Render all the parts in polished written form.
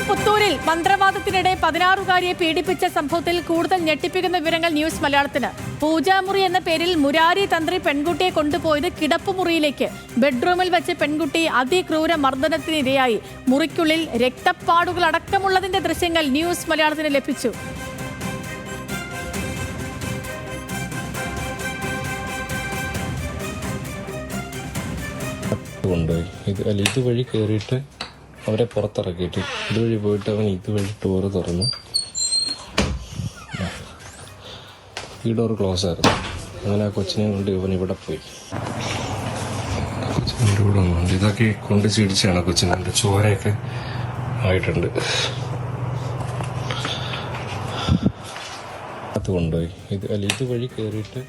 പുത്തൂരിൽ മന്ത്രവാദത്തിനിടെ 16-കാരിയെ പീഡിപ്പിച്ച സംഭവത്തിൽ കൂടുതൽ ഞെട്ടിപ്പിക്കുന്ന വിവരങ്ങൾ ന്യൂസ് മലയാളത്തിന്. പൂജാമുറി എന്ന പേരിൽ മുരാരി തന്ത്രി പെൺകുട്ടിയെ കൊണ്ടുപോയത് കിടപ്പുമുറിയിലേക്ക്. ബെഡ്റൂമിൽ വെച്ച് പെൺകുട്ടി അതിക്രൂര മർദ്ദനത്തിനിരയായി. മുറിക്കുള്ളിൽ രക്തപ്പാടുകൾ അടക്കമുള്ളതിന്റെ ദൃശ്യങ്ങൾ ന്യൂസ് മലയാളത്തിന് ലഭിച്ചു. ഇതുവഴി കയറിയിട്ട് അവരെ പുറത്തിറക്കിയിട്ട് ഇതുവഴി പോയിട്ട് അവൻ ഇതുവഴി ഡോറ് തുറന്നു. ഈ ഡോറ് ക്ലോസ് ആയിരുന്നു. അങ്ങനെ ആ കൊച്ചിനെ കൊണ്ട് ഇവൻ ഇവിടെ പോയി. കൊച്ചിൻ്റെ കൂടെ ഒന്നുണ്ട്. ഇതൊക്കെ കൊണ്ട് ചിടിച്ചാണ് കൊച്ചിനെ. ചോരയൊക്കെ ആയിട്ടുണ്ട്. അത് കൊണ്ടുപോയി. ഇതുവഴി കയറിയിട്ട്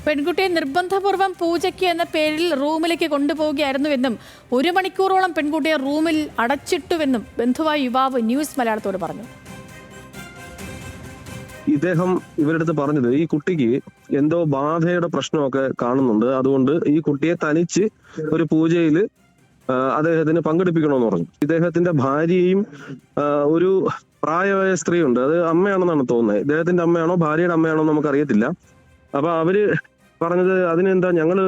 പെൺകുട്ടിയെ നിർബന്ധപൂർവ്വം പൂജയ്ക്ക് എന്ന പേരിൽ റൂമിലേക്ക് കൊണ്ടുപോവുകയായിരുന്നുവെന്നും 1 മണിക്കൂറോളം പെൺകുട്ടിയെ റൂമിൽ അടച്ചിട്ടുവെന്നും ബന്ധുവായ യുവാവ് ന്യൂസ് മലയാളത്തോട് പറഞ്ഞു. ഇദ്ദേഹം ഇവരുടെ അടുത്ത് പറഞ്ഞത് ഈ കുട്ടിക്ക് എന്തോ ബാധയുടെ പ്രശ്നമൊക്കെ കാണുന്നുണ്ട്, അതുകൊണ്ട് ഈ കുട്ടിയെ തനിച്ച് ഒരു പൂജയിൽ അദ്ദേഹത്തിന് പങ്കെടുപ്പിക്കണമെന്ന് പറഞ്ഞു. ഇദ്ദേഹത്തിന്റെ ഭാര്യയും ഒരു പ്രായമായ സ്ത്രീയുണ്ട്. അത് അമ്മയാണെന്നാണ് തോന്നുന്നത്. ഇദ്ദേഹത്തിന്റെ അമ്മയാണോ ഭാര്യയുടെ അമ്മയാണോ നമുക്ക് അറിയത്തില്ല. അപ്പൊ അവര് പറഞ്ഞത് അതിനെന്താ, ഞങ്ങള്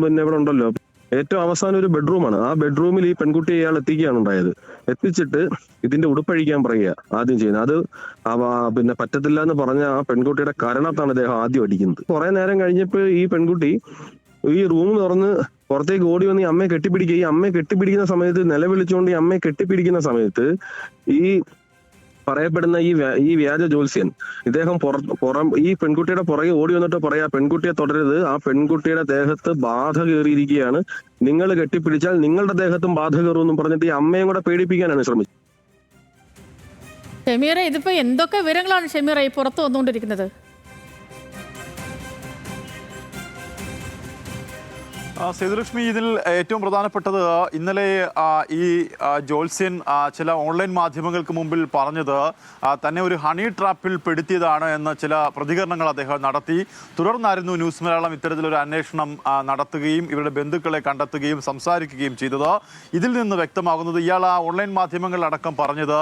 പിന്നെ ഇവിടെ ഉണ്ടല്ലോ. ഏറ്റവും അവസാനം ഒരു ബെഡ്റൂമാണ്. ആ ബെഡ്റൂമിൽ ഈ പെൺകുട്ടിയെ ഇയാൾ എത്തിക്കുകയാണ് ഉണ്ടായത്. എത്തിച്ചിട്ട് ഇതിന്റെ ഉടുപ്പഴിക്കാൻ പറയുക ആദ്യം ചെയ്യുന്നത്. അത് പിന്നെ പറ്റത്തില്ല എന്ന് പറഞ്ഞ ആ പെൺകുട്ടിയുടെ കരണത്താണ് അദ്ദേഹം ആദ്യം അടിക്കുന്നത്. കുറെ നേരം കഴിഞ്ഞപ്പോൾ ഈ പെൺകുട്ടി ഈ റൂം തുറന്ന് പുറത്തേക്ക് ഓടി വന്ന് ഈ അമ്മയെ കെട്ടിപ്പിടിക്കുക. ഈ അമ്മയെ കെട്ടിപ്പിടിക്കുന്ന സമയത്ത് നിലവിളിച്ചുകൊണ്ട് ഈ അമ്മയെ കെട്ടിപ്പിടിക്കുന്ന സമയത്ത് ഈ പറയപ്പെടുന്ന ഈ വ്യാജ ജ്യോത്സ്യൻ ഇദ്ദേഹം ഈ പെൺകുട്ടിയുടെ പുറകെ ഓടി വന്നിട്ട് പറയാ, പെൺകുട്ടിയെ തുടരരുത്, ആ പെൺകുട്ടിയുടെ ദേഹത്ത് ബാധ കയറിയിരിക്കുകയാണ്, നിങ്ങൾ കെട്ടിപ്പിടിച്ചാൽ നിങ്ങളുടെ ദേഹത്തും ബാധ കയറുമെന്നും പറഞ്ഞിട്ട് ഈ അമ്മയും കൂടെ പേടിപ്പിക്കാനാണ് ശ്രമിച്ചത്. ഷമീറ, ഇതിപ്പോ എന്തൊക്കെ വിവരങ്ങളാണ് ഷമീറ ഈ പുറത്തു വന്നുകൊണ്ടിരിക്കുന്നത്? സേതുലക്ഷ്മി, ഇതിൽ ഏറ്റവും പ്രധാനപ്പെട്ടത് ഇന്നലെ ഈ ജ്യോത്സ്യൻ ചില ഓൺലൈൻ മാധ്യമങ്ങൾക്ക് മുമ്പിൽ പറഞ്ഞത് തന്നെ ഒരു ഹണി ട്രാപ്പിൽ പെടുത്തിയതാണ് എന്ന ചില പ്രതികരണങ്ങൾ അദ്ദേഹം നടത്തി. തുടർന്നായിരുന്നു ന്യൂസ് മലയാളം ഇത്തരത്തിലൊരു അന്വേഷണം നടത്തുകയും ഇവരുടെ ബന്ധുക്കളെ കണ്ടെത്തുകയും സംസാരിക്കുകയും ചെയ്തത്. ഇതിൽ നിന്ന് വ്യക്തമാകുന്നത് ഇയാൾ ആ ഓൺലൈൻ മാധ്യമങ്ങളിലടക്കം പറഞ്ഞത്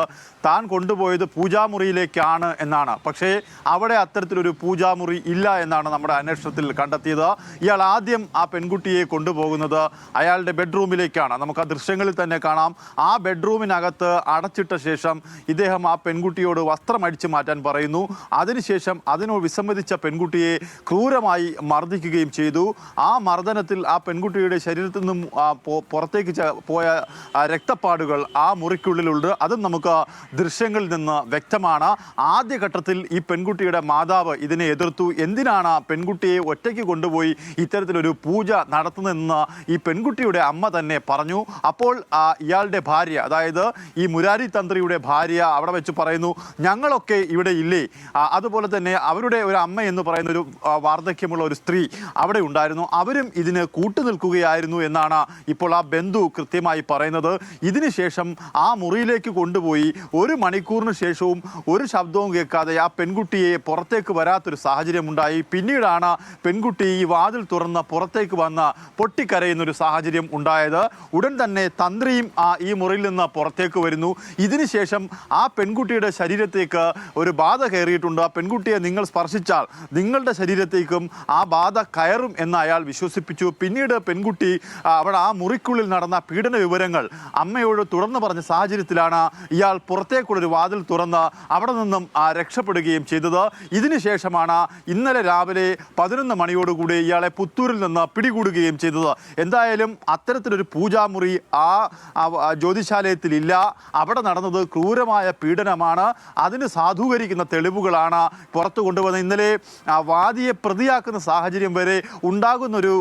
താൻ കൊണ്ടുപോയത് പൂജാമുറിയിലേക്കാണ് എന്നാണ്. പക്ഷേ അവിടെ അത്തരത്തിലൊരു പൂജാമുറി ഇല്ല എന്നാണ് നമ്മുടെ അന്വേഷണത്തിൽ കണ്ടെത്തിയത്. ഇയാൾ ആദ്യം ആ പെൺകുട്ടിയെ കൊണ്ടുപോകുന്നത് അയാളുടെ ബെഡ്റൂമിലേക്കാണ്. നമുക്ക് ആ ദൃശ്യങ്ങളിൽ തന്നെ കാണാം. ആ ബെഡ്റൂമിനകത്ത് അടച്ചിട്ട ശേഷം ഇദ്ദേഹം ആ പെൺകുട്ടിയോട് വസ്ത്രം അടിച്ചു മാറ്റാൻ പറയുന്നു. അതിനുശേഷം അതിനോട് വിസമ്മതിച്ച പെൺകുട്ടിയെ ക്രൂരമായി മർദ്ദിക്കുകയും ചെയ്തു. ആ മർദ്ദനത്തിൽ ആ പെൺകുട്ടിയുടെ ശരീരത്തിൽ നിന്നും പുറത്തേക്ക് പോയ രക്തപ്പാടുകൾ ആ മുറിക്കുള്ളിലുണ്ട്. അതും നമുക്ക് ദൃശ്യങ്ങളിൽ നിന്ന് വ്യക്തമാണ്. ആദ്യഘട്ടത്തിൽ ഈ പെൺകുട്ടിയുടെ മാതാവ് ഇതിനെ എതിർത്തു. എന്തിനാണ് പെൺകുട്ടിയെ ഒറ്റയ്ക്ക് കൊണ്ടുപോയി ഇത്തരത്തിലൊരു പൂജ നടത്തുന്നതെന്ന് ഈ പെൺകുട്ടിയുടെ അമ്മ തന്നെ പറഞ്ഞു. അപ്പോൾ ഇയാളുടെ ഭാര്യ, അതായത് ഈ മുരാരി തന്ത്രിയുടെ ഭാര്യ അവിടെ വെച്ച് പറയുന്നു, ഞങ്ങളൊക്കെ ഇവിടെ ഇല്ലേ. അതുപോലെ തന്നെ അവരുടെ ഒരു അമ്മ എന്ന് പറയുന്ന ഒരു വാർദ്ധക്യമുള്ള ഒരു സ്ത്രീ അവിടെ ഉണ്ടായിരുന്നു. അവരും ഇതിന് കൂട്ടുനിൽക്കുകയായിരുന്നു എന്നാണ് ഇപ്പോൾ ആ ബന്ധു കൃത്യമായി പറയുന്നത്. ഇതിനുശേഷം ആ മുറിയിലേക്ക് കൊണ്ടുപോയി 1 മണിക്കൂറിന് ശേഷവും ഒരു ശബ്ദവും കേൾക്കാതെ ആ പെൺകുട്ടിയെ പുറത്തേക്ക് വരാത്തൊരു സാഹചര്യം ഉണ്ടായി. പിന്നീടാണ് പെൺകുട്ടി ഈ വാതിൽ തുറന്ന് പുറത്തേക്ക് വന്ന് പൊട്ടിക്കരയുന്നൊരു സാഹചര്യം ഉണ്ടായത്. ഉടൻ തന്നെ തന്ത്രിയും ഈ മുറിയിൽ നിന്ന് പുറത്തേക്ക് വരുന്നു. ഇതിനുശേഷം ആ പെൺകുട്ടിയുടെ ശരീരത്തേക്ക് ഒരു ബാധ കയറിയിട്ടുണ്ട്. ആ പെൺകുട്ടിയെ നിങ്ങൾ സ്പർശിച്ചാൽ നിങ്ങളുടെ ശരീരത്തേക്കും ആ ബാധ കയറും എന്ന് അയാൾ വിശ്വസിപ്പിച്ചു. പിന്നീട് പെൺകുട്ടി അവിടെ ആ മുറിക്കുള്ളിൽ നടന്ന പീഡന വിവരങ്ങൾ അമ്മയോട് തുറന്നു പറഞ്ഞ സാഹചര്യത്തിലാണ് ഇയാൾ പുറത്തേക്കുള്ളൊരു വാതിൽ തുറന്ന് അവിടെ നിന്നും രക്ഷപ്പെടുകയും ചെയ്തത്. ഇതിനുശേഷമാണ് ഇന്നലെ രാവിലെ 11 മണിയോടുകൂടി ഇയാളെ പുത്തൂരിൽ നിന്ന് പിടികൂടുകയും ചെയ്തത്. എന്തായാലും അത്തരത്തിലൊരു പൂജാമുറി ആ ജ്യോതിശാലയത്തിലില്ല. അവിടെ നടന്നത് ക്രൂരമായ പീഡനമാണ്. അതിന് സാധൂകരിക്കുന്ന തെളിവുകളാണ് പുറത്തു കൊണ്ടുവന്നത്. ഇന്നലെ വാദിയെ പ്രതിയാക്കുന്ന സാഹചര്യം വരെ ഉണ്ടാകുന്നൊരു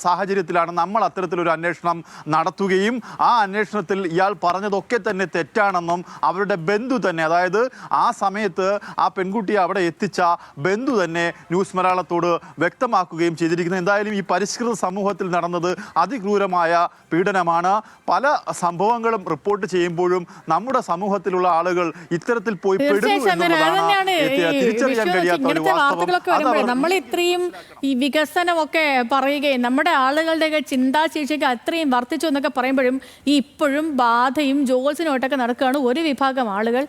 സാഹചര്യത്തിലാണ് നമ്മൾ അത്തരത്തിലൊരു അന്വേഷണം നടത്തുകയും ആ അന്വേഷണത്തിൽ ഇയാൾ പറഞ്ഞതൊക്കെ തന്നെ തെറ്റാണെന്നും അവരുടെ ബന്ധു തന്നെ, അതായത് ആ സമയത്ത് ആ പെൺകുട്ടിയെ അവിടെ എത്തിച്ച ബന്ധു തന്നെ ന്യൂസ് മലയാളത്തോട് വ്യക്തമാക്കുകയും ചെയ്തിരിക്കുന്നത്. എന്തായാലും ഈ പരിഷ്കൃത സമൂഹ സമൂഹത്തിൽ നടന്നത് അതിക്രൂരമായ പീഡനമാണ്. പല സംഭവങ്ങളും റിപ്പോർട്ട് ചെയ്യുമ്പോഴും നമ്മുടെ സമൂഹത്തിലുള്ള ആളുകൾ ഇത്തരത്തിൽ പോയി പെടുന്നു എന്നുള്ളതാണ് തിരിച്ചറിയാൻ കഴിയാത്ത ഒരു വാസ്തവം. നമ്മൾ ഇത്രയും ഈ വികസനമൊക്കെ പറയുകയും നമ്മുടെ ആളുകളുടെ ചിന്താശേഷിക്ക് അത്രയും വർദ്ധിച്ചു എന്നൊക്കെ പറയുമ്പോഴും ഈ ഇപ്പോഴും ബാധയും ജോൽസിനോട്ടൊക്കെ നടക്കുകയാണ് ഒരു വിഭാഗം ആളുകൾ.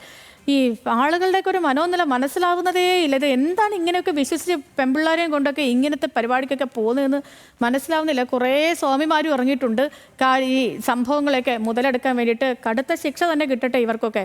ഈ ആളുകളുടെയൊക്കെ ഒരു മനോനില മനസ്സിലാവുന്നതേ ഇല്ല. ഇത് എന്താണ് ഇങ്ങനെയൊക്കെ വിശ്വസിച്ച് പെൺപിള്ളേരെയും കൊണ്ടൊക്കെ ഇങ്ങനത്തെ പരിപാടിക്കൊക്കെ പോകുന്നതെന്ന് മനസ്സിലാവുന്നില്ല. കുറേ സ്വാമിമാരും ഇറങ്ങിയിട്ടുണ്ട് ഈ സംഭവങ്ങളൊക്കെ മുതലെടുക്കാൻ വേണ്ടിയിട്ട്. കടുത്ത ശിക്ഷ തന്നെ കിട്ടട്ടെ ഇവർക്കൊക്കെ.